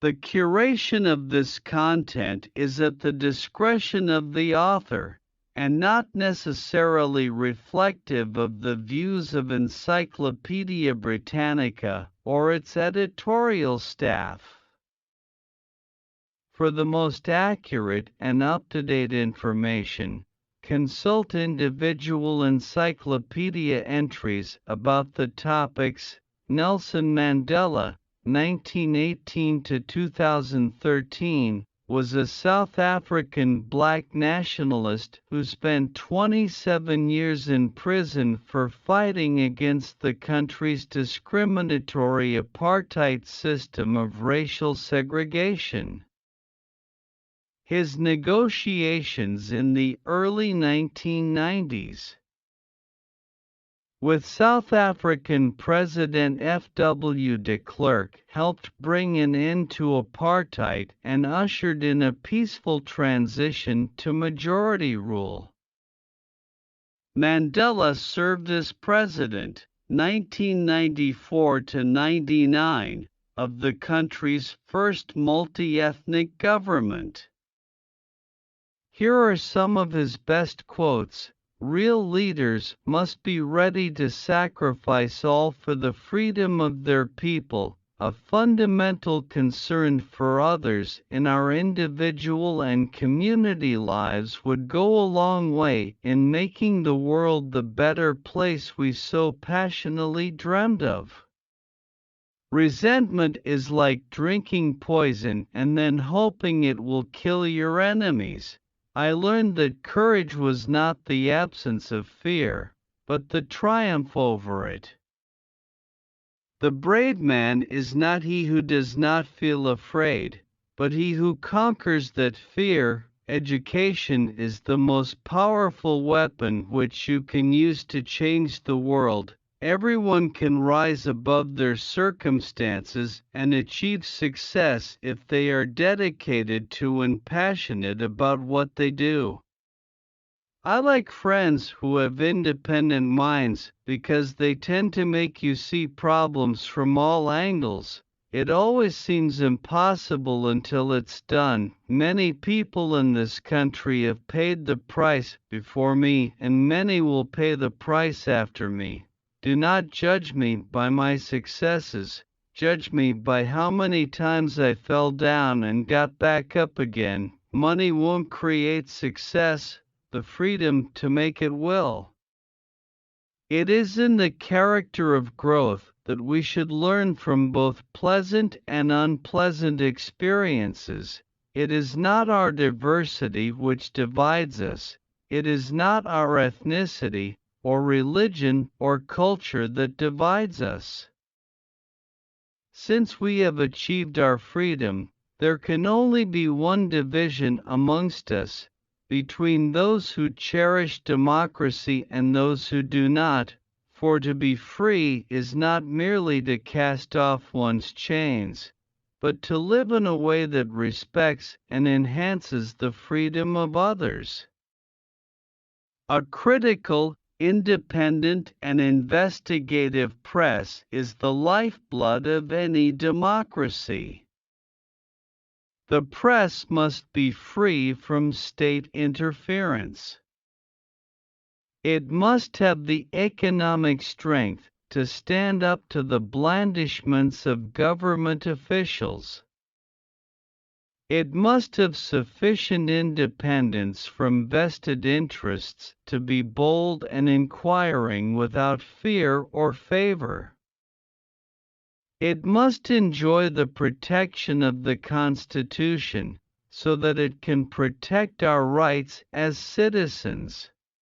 The curation of this content is at the discretion of the author, and not necessarily reflective of the views of Encyclopaedia Britannica or its editorial staff. For the most accurate and up-to-date information, consult individual encyclopedia entries about the topics. Nelson Mandela, 1918 to 2013, was a South African black nationalist who spent 27 years in prison for fighting against the country's discriminatory apartheid system of racial segregation. His negotiations in the early 1990s with South African President F.W. de Klerk helped bring an end to apartheid and ushered in a peaceful transition to majority rule. Mandela served as president, 1994 to 99, of the country's first multi-ethnic government. Here are some of his best quotes. Real leaders must be ready to sacrifice all for the freedom of their people. A fundamental concern for others in our individual and community lives would go a long way in making the world the better place we so passionately dreamed of. Resentment is like drinking poison and then hoping it will kill your enemies. I learned that courage was not the absence of fear, but the triumph over it. The brave man is not he who does not feel afraid, but he who conquers that fear. Education is the most powerful weapon which you can use to change the world. Everyone can rise above their circumstances and achieve success if they are dedicated to and passionate about what they do. I like friends who have independent minds because they tend to make you see problems from all angles. It always seems impossible until it's done. Many people in this country have paid the price before me, and many will pay the price after me. Do not judge me by my successes, judge me by how many times I fell down and got back up again. Money won't create success, the freedom to make it will. It is in the character of growth that we should learn from both pleasant and unpleasant experiences. It is not our diversity which divides us, it is not our ethnicity, or religion or culture that divides us. Since we have achieved our freedom, there can only be one division amongst us, between those who cherish democracy and those who do not, for to be free is not merely to cast off one's chains, but to live in a way that respects and enhances the freedom of others. A critical, independent and investigative press is the lifeblood of any democracy. The press must be free from state interference. It must have the economic strength to stand up to the blandishments of government officials. It must have sufficient independence from vested interests to be bold and inquiring without fear or favor. It must enjoy the protection of the Constitution so that it can protect our rights as citizens.